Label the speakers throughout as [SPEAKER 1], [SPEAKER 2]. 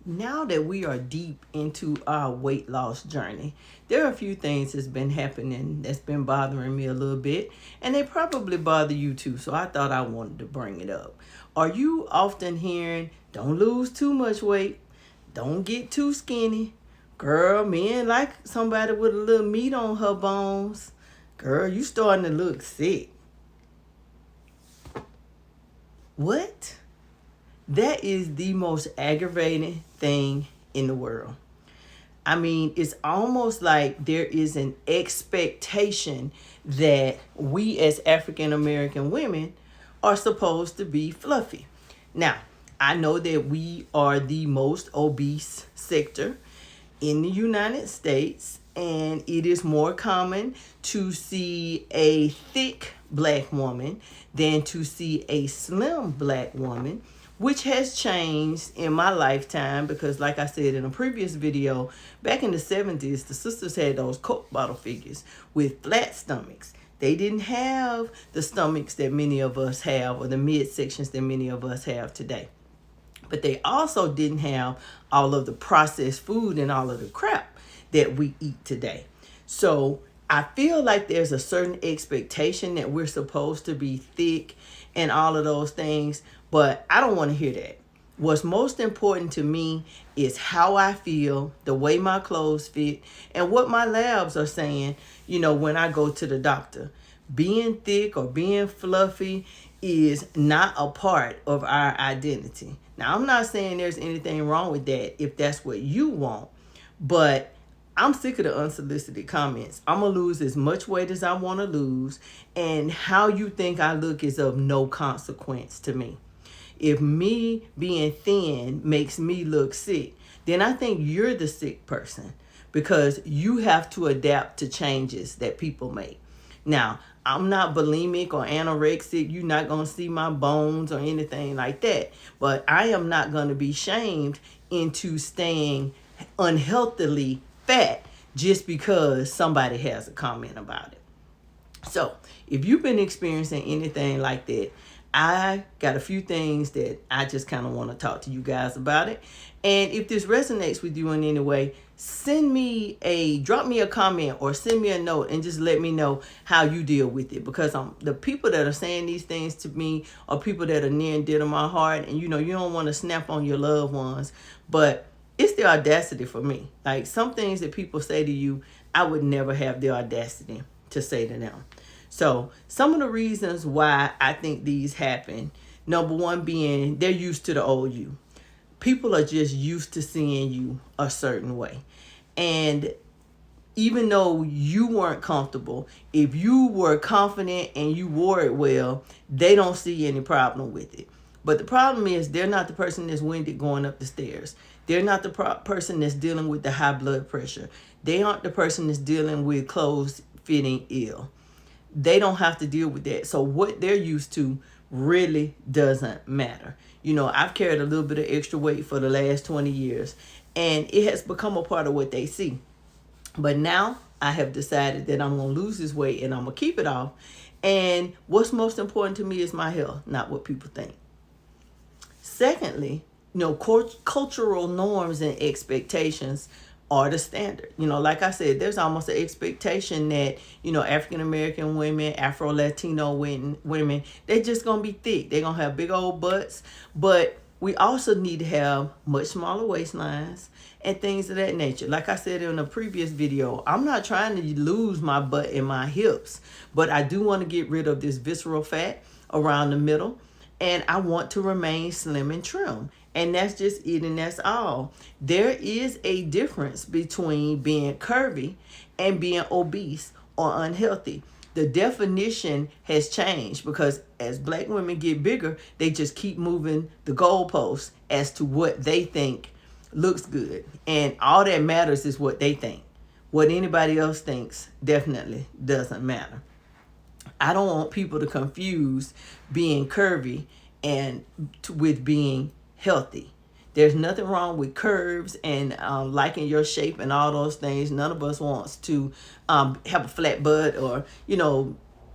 [SPEAKER 1] Now that we are deep into our weight loss journey, there are a few things that's been happening that's been bothering me a little bit, and they probably bother you too, so I thought I wanted to bring it up. Are you often hearing, don't lose too much weight, don't get too skinny, girl, men like somebody with a little meat on her bones, girl, you starting to look sick? What? That is the most aggravating thing in the world. I mean, it's almost like there is an expectation that we as African American women are supposed to be fluffy. Now, I know that we are the most obese sector in the United States, and it is more common to see a thick black woman than to see a slim black woman, which has changed in my lifetime because, like I said in a previous video, back in the 70s, the sisters had those Coke bottle figures with flat stomachs. They didn't have the stomachs that many of us have or the midsections that many of us have today. But they also didn't have all of the processed food and all of the crap that we eat today. So I feel like there's a certain expectation that we're supposed to be thick and all of those things, but I don't want to hear that. What's most important to me is how I feel, the way my clothes fit, and what my labs are saying, when I go to the doctor. Being thick or being fluffy is not a part of our identity. Now, I'm not saying there's anything wrong with that if that's what you want, but I'm sick of the unsolicited comments. I'm going to lose as much weight as I want to lose, and how you think I look is of no consequence to me. If me being thin makes me look sick, then I think you're the sick person because you have to adapt to changes that people make. Now, I'm not bulimic or anorexic. You're not going to see my bones or anything like that. But I am not going to be shamed into staying unhealthily fat just because somebody has a comment about it. So, if you've been experiencing anything like that, I got a few things that I just kind of want to talk to you guys about it. And if this resonates with you in any way, drop me a comment or send me a note and just let me know how you deal with it. Because the people that are saying these things to me are people that are near and dear to my heart. And you don't want to snap on your loved ones, but it's the audacity for me. Like some things that people say to you, I would never have the audacity to say to them. So some of the reasons why I think these happen, number one being they're used to the old you. People are just used to seeing you a certain way. And even though you weren't comfortable, if you were confident and you wore it well, they don't see any problem with it. But the problem is they're not the person that's winded going up the stairs. They're not the person that's dealing with the high blood pressure. They aren't the person that's dealing with clothes fitting ill. They don't have to deal with that. So what they're used to really doesn't matter. I've carried a little bit of extra weight for the last 20 years, and it has become a part of what they see. But now I have decided that I'm going to lose this weight and I'm going to keep it off. And what's most important to me is my health, not what people think. Secondly, cultural norms and expectations are the standard. Like I said, there's almost an expectation that, African American women, Afro Latino women, they're just going to be thick. They're going to have big old butts. But we also need to have much smaller waistlines and things of that nature. Like I said in a previous video, I'm not trying to lose my butt and my hips, but I do want to get rid of this visceral fat around the middle. And I want to remain slim and trim. And that's just it, and that's all. There is a difference between being curvy and being obese or unhealthy. The definition has changed because as black women get bigger, they just keep moving the goalposts as to what they think looks good. And all that matters is what they think. What anybody else thinks definitely doesn't matter. I don't want people to confuse being curvy with being healthy. There's nothing wrong with curves and liking your shape and all those things. None of us wants to have a flat butt or,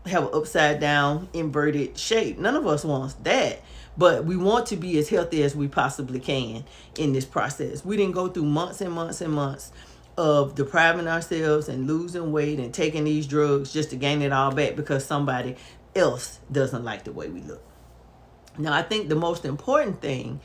[SPEAKER 1] have an upside down inverted shape. None of us wants that. But we want to be as healthy as we possibly can in this process. We didn't go through months and months and months of depriving ourselves and losing weight and taking these drugs just to gain it all back because somebody else doesn't like the way we look. Now, I think the most important thing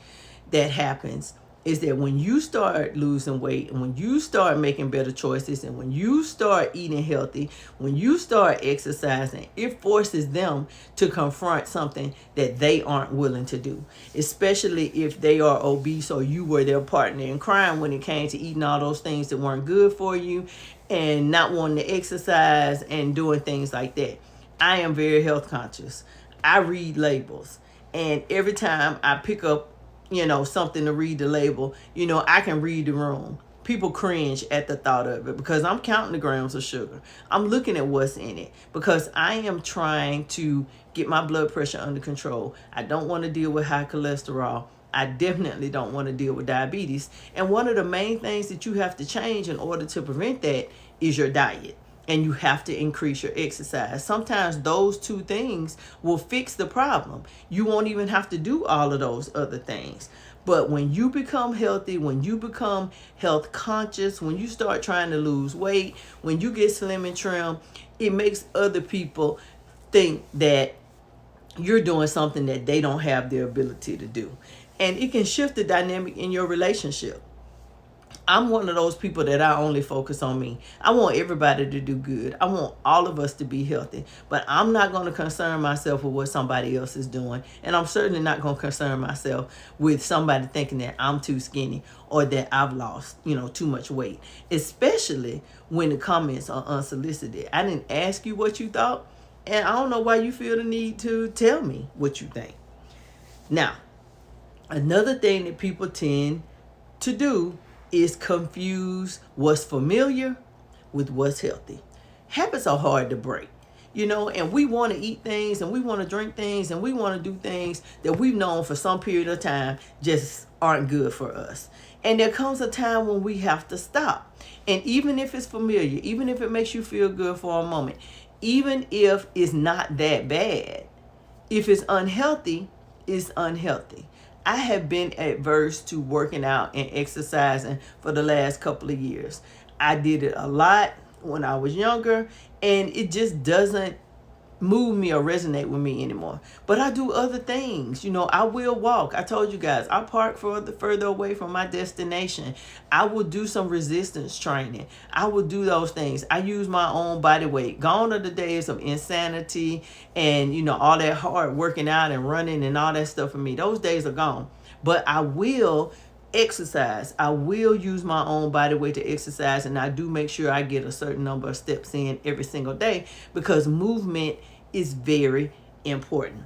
[SPEAKER 1] that happens is that when you start losing weight and when you start making better choices and when you start eating healthy, when you start exercising, it forces them to confront something that they aren't willing to do, especially if they are obese or you were their partner in crime when it came to eating all those things that weren't good for you and not wanting to exercise and doing things like that. I am very health conscious. I read labels. And every time I pick up something to read the label, I can read the room. People cringe at the thought of it because I'm counting the grams of sugar. I'm looking at what's in it because I am trying to get my blood pressure under control. I don't want to deal with high cholesterol. I definitely don't want to deal with diabetes. And one of the main things that you have to change in order to prevent that is your diet. And you have to increase your exercise. Sometimes those two things will fix the problem. You won't even have to do all of those other things. But when you become healthy, when you become health conscious, when you start trying to lose weight, when you get slim and trim, it makes other people think that you're doing something that they don't have the ability to do. And it can shift the dynamic in your relationship. I'm one of those people that I only focus on me. I want everybody to do good. I want all of us to be healthy. But I'm not going to concern myself with what somebody else is doing. And I'm certainly not going to concern myself with somebody thinking that I'm too skinny or that I've lost, too much weight. Especially when the comments are unsolicited. I didn't ask you what you thought. And I don't know why you feel the need to tell me what you think. Now, another thing that people tend to do is confuse what's familiar with what's healthy. Habits are hard to break, and we want to eat things and we want to drink things and we want to do things that we've known for some period of time just aren't good for us. And there comes a time when we have to stop. And even if it's familiar, even if it makes you feel good for a moment, even if it's not that bad, if it's unhealthy, it's unhealthy. I have been adverse to working out and exercising for the last couple of years. I did it a lot when I was younger, and it just doesn't move me or resonate with me anymore. But I do other things. I will walk. I told you guys, I park further away from my destination. I will do some resistance training. I will do those things. I use my own body weight. Gone are the days of insanity and, all that hard working out and running and all that stuff for me. Those days are gone. But I will exercise. I will use my own body weight to exercise, and I do make sure I get a certain number of steps in every single day because movement is very important.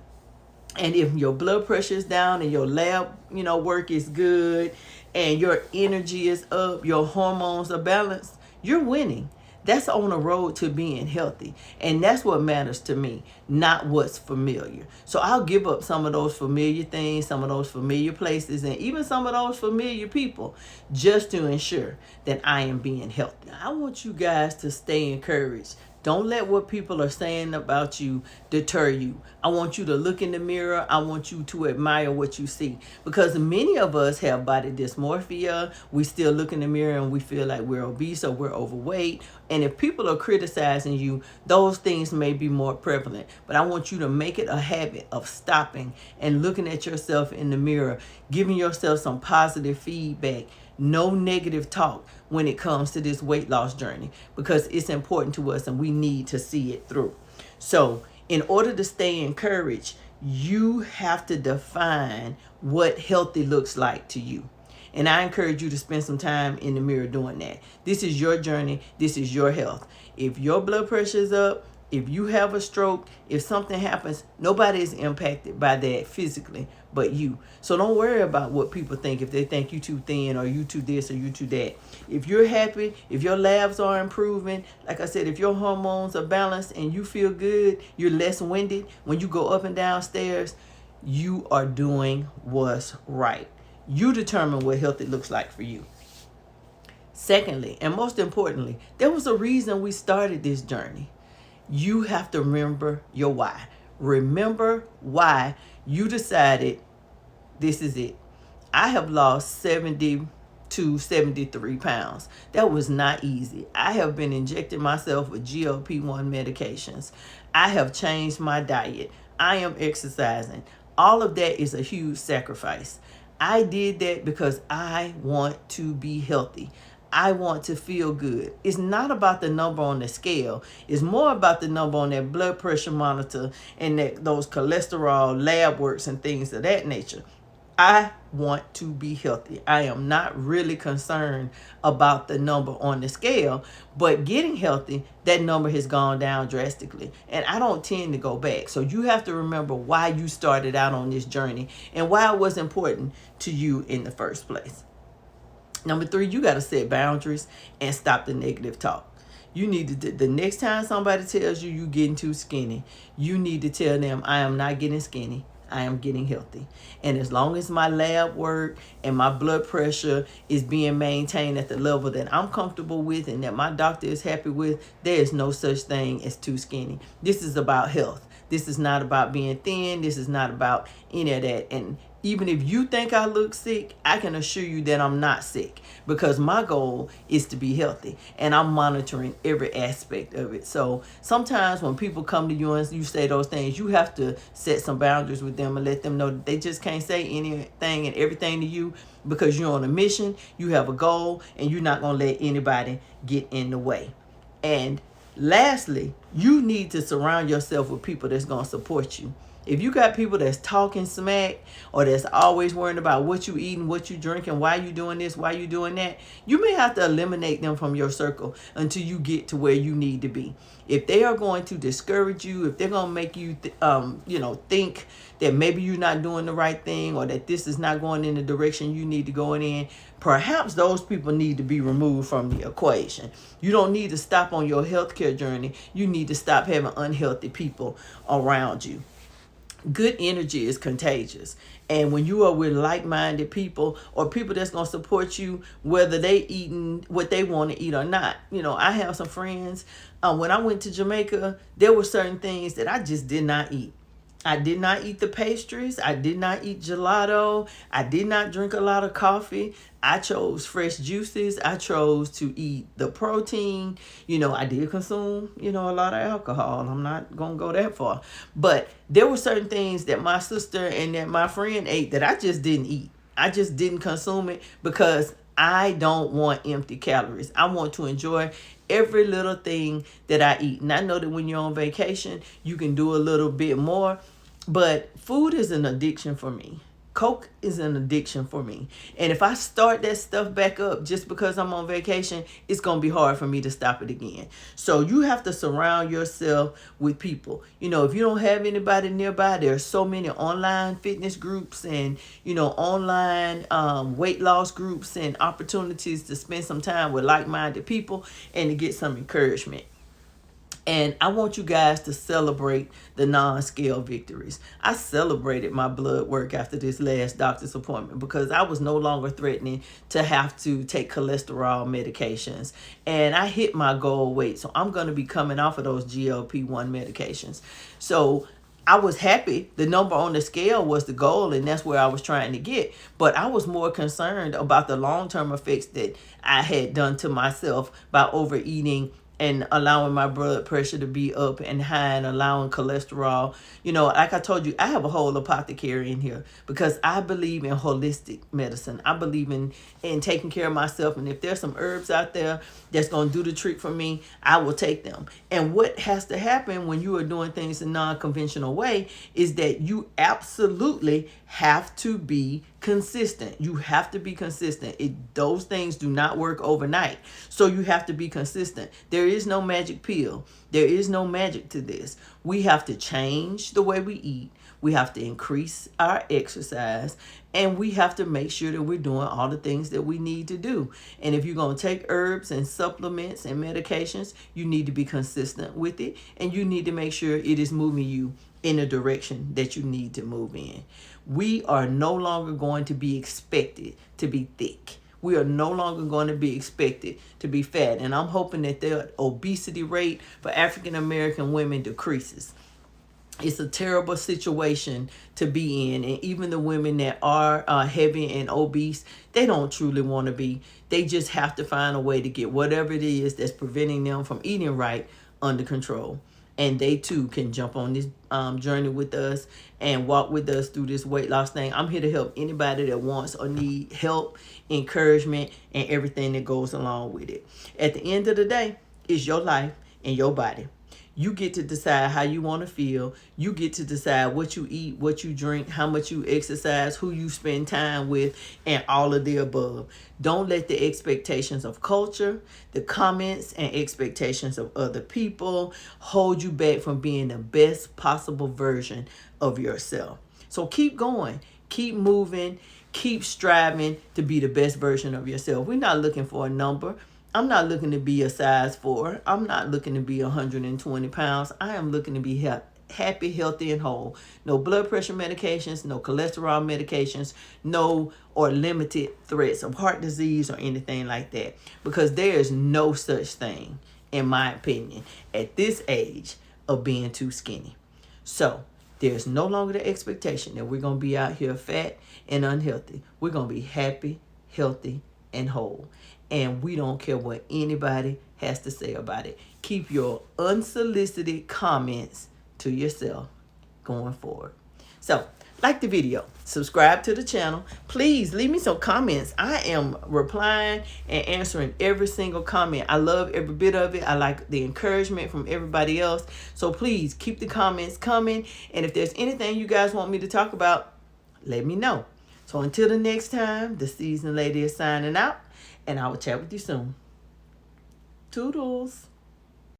[SPEAKER 1] And if your blood pressure is down and your lab, work is good and your energy is up, your hormones are balanced, you're winning. That's on the road to being healthy. And that's what matters to me, not what's familiar. So I'll give up some of those familiar things, some of those familiar places, and even some of those familiar people just to ensure that I am being healthy. I want you guys to stay encouraged. Don't let what people are saying about you deter you. I want you to look in the mirror. I want you to admire what you see. Because many of us have body dysmorphia. We still look in the mirror and we feel like we're obese or we're overweight. And if people are criticizing you, those things may be more prevalent. But I want you to make it a habit of stopping and looking at yourself in the mirror, giving yourself some positive feedback. No negative talk when it comes to this weight loss journey because it's important to us and we need to see it through. So in order to stay encouraged, you have to define what healthy looks like to you. And I encourage you to spend some time in the mirror doing that. This is your journey. This is your health. If your blood pressure is up, if you have a stroke, if something happens, nobody is impacted by that physically but you. So don't worry about what people think, if they think you too thin or you too this or you too that. If you're happy, if your labs are improving, like I said, if your hormones are balanced and you feel good, you're less winded when you go up and down stairs, you are doing what's right. You determine what healthy looks like for you. Secondly, and most importantly, there was a reason we started this journey. You have to remember your why. Remember why you decided this is it. I have lost 70 to 73 pounds. That was not easy. I have been injecting myself with GLP-1 medications. I have changed my diet. I am exercising. All of that is a huge sacrifice. I did that because I want to be healthy. I want to feel good. It's not about the number on the scale. It's more about the number on that blood pressure monitor and those cholesterol lab works and things of that nature. I want to be healthy. I am not really concerned about the number on the scale, but getting healthy, that number has gone down drastically. And I don't tend to go back. So you have to remember why you started out on this journey and why it was important to you in the first place. Number 3, you got to set boundaries and stop the negative talk. You need to, the next time somebody tells you you're getting too skinny, you need to tell them, I am not getting skinny. I am getting healthy. And as long as my lab work and my blood pressure is being maintained at the level that I'm comfortable with and that my doctor is happy with, there is no such thing as too skinny. This is about health. This is not about being thin. This is not about any of that. And even if you think I look sick, I can assure you that I'm not sick, because my goal is to be healthy and I'm monitoring every aspect of it. So sometimes when people come to you and you say those things, you have to set some boundaries with them and let them know that they just can't say anything and everything to you, because you're on a mission, you have a goal, and you're not going to let anybody get in the way. And lastly, you need to surround yourself with people that's going to support you. If you got people that's talking smack or that's always worrying about what you eating, what you drinking, why you doing this, why you doing that, you may have to eliminate them from your circle until you get to where you need to be. If they are going to discourage you, if they're going to make you, think that maybe you're not doing the right thing or that this is not going in the direction you need to go in, perhaps those people need to be removed from the equation. You don't need to stop on your healthcare journey. You need to stop having unhealthy people around you. Good energy is contagious. And when you are with like-minded people or people that's going to support you, whether they eating what they want to eat or not. I have some friends. When I went to Jamaica, there were certain things that I just did not eat. I did not eat the pastries. I did not eat gelato. I did not drink a lot of coffee. I chose fresh juices. I chose to eat the protein. I did consume, a lot of alcohol. I'm not going to go that far. But there were certain things that my sister and that my friend ate that I just didn't eat. I just didn't consume it because I don't want empty calories. I want to enjoy every little thing that I eat. And I know that when you're on vacation, you can do a little bit more. But food is an addiction for me. Coke is an addiction for me. And if I start that stuff back up just because I'm on vacation, it's going to be hard for me to stop it again. So you have to surround yourself with people. If you don't have anybody nearby, there are so many online fitness groups and, online weight loss groups and opportunities to spend some time with like-minded people and to get some encouragement. And I want you guys to celebrate the non-scale victories. I celebrated my blood work after this last doctor's appointment because I was no longer threatening to have to take cholesterol medications. And I hit my goal weight. So I'm going to be coming off of those GLP-1 medications. So I was happy. The number on the scale was the goal, and that's where I was trying to get. But I was more concerned about the long-term effects that I had done to myself by overeating and allowing my blood pressure to be up and high and allowing cholesterol. Like I told you, I have a whole apothecary in here because I believe in holistic medicine. I believe in taking care of myself. And if there's some herbs out there that's going to do the trick for me, I will take them. And what has to happen when you are doing things in a non-conventional way is that you absolutely have to be consistent. You have to be consistent. Those things do not work overnight. So you have to be consistent. There is no magic pill. There is no magic to this. We have to change the way we eat. We have to increase our exercise, and we have to make sure that we're doing all the things that we need to do. And if you're going to take herbs and supplements and medications, you need to be consistent with it, and you need to make sure it is moving you in the direction that you need to move in. We are no longer going to be expected to be thick. We are no longer going to be expected to be fat. And I'm hoping that the obesity rate for African American women decreases. It's a terrible situation to be in. And even the women that are heavy and obese, they don't truly want to be. They just have to find a way to get whatever it is that's preventing them from eating right under control. And they too can jump on this journey with us and walk with us through this weight loss thing. I'm here to help anybody that wants or need help, encouragement, and everything that goes along with it. At the end of the day, it's your life and your body. You get to decide how you want to feel. You get to decide what you eat, what you drink, how much you exercise, who you spend time with, and all of the above. Don't let the expectations of culture, the comments, and expectations of other people hold you back from being the best possible version of yourself. So keep going, keep moving, keep striving to be the best version of yourself. We're not looking for a number. I'm not looking to be a size 4. I'm not looking to be 120 pounds. I am looking to be happy, healthy, and whole. No blood pressure medications, no cholesterol medications, no or limited threats of heart disease or anything like that. Because there is no such thing, in my opinion, at this age of being too skinny. So there's no longer the expectation that we're going to be out here fat and unhealthy. We're going to be happy, healthy, and whole. And we don't care what anybody has to say about it. Keep your unsolicited comments to yourself going forward. So, like the video, subscribe to the channel. Please leave me some comments. I am replying and answering every single comment. I love every bit of it. I like the encouragement from everybody else. So please keep the comments coming. And if there's anything you guys want me to talk about, let me know. So until the next time, the seasoned lady is signing out. And I will chat with you soon. Toodles.